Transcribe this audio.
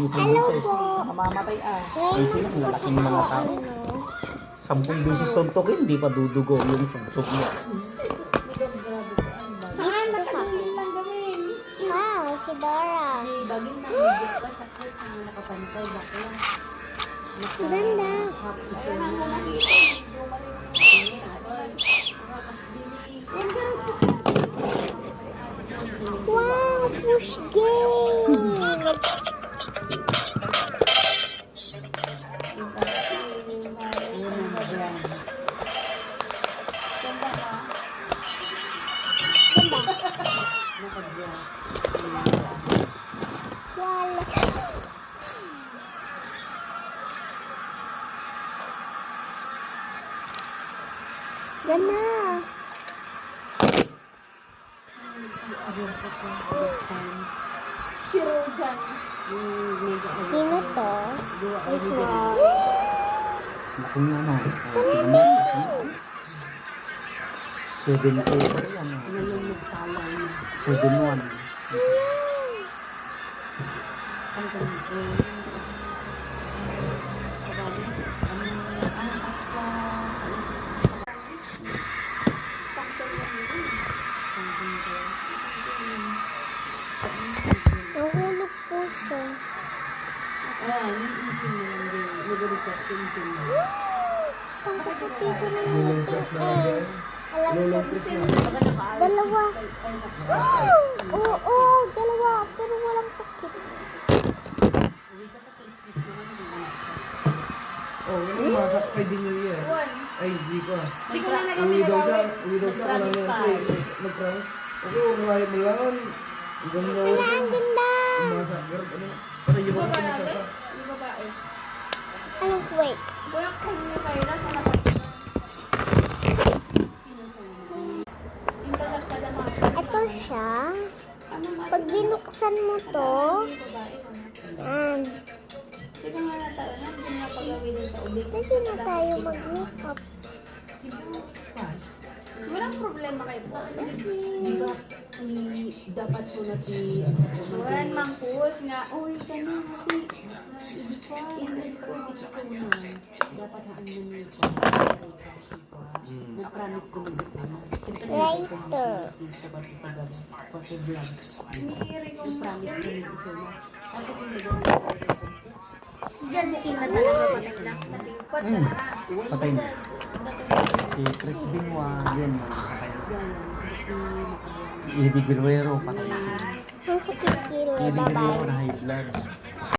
isang beses. Mamamatay Ay sila, ang lalaking mga tao. 10 beses suntokin, hindi pa dudugo yung sugsog niya. Wow, si Dora. Ganda. Wow, push game. Wala. Ganda. Sino to? Laki nga no. Salamin. 7-2 pa rin yan. 7-1. Nahulog po siya. Pangkapatid ko na natin. Alam ko. Dalawa. Oo, dalawa. Pero walang takip. Oh, ano masak kay New Year? Ay, di ko. Hindi ko na Uwi daw siya. nagawin. Uwi daw siya. Nag-prank. Okay, umahit mo lang. Ang ganda. Wala, ang ganda. Masak. Ano? Patay yung mga masak. Yung babae. Anong wait? Bulak ko yung kaila sa lahat. Ito siya. Pag binuksan mo to, yan. Sige nga na tayo na. Hindi nga pag-awin din sa ulit. Pwede na tayo mag-makeup. Walang problema kayo po. Di ba, dapat sulat si... Walang mangkus nga. Uy, ganun kasi. Init ko dito ko na. Dapat na ano mo yung na-promise ko mag-isama. Later. Pati vlogs. Hinihiring ko Promise ko mag-isama. At kung nagawin Diyan sila talaga patay na. Kasi pot na na. Patay na. Si Chris Benoit, yun. Eddie Guerrero, patay na siya. Nasa kikilo, Eddie Guerrero bye-bye. na high blood.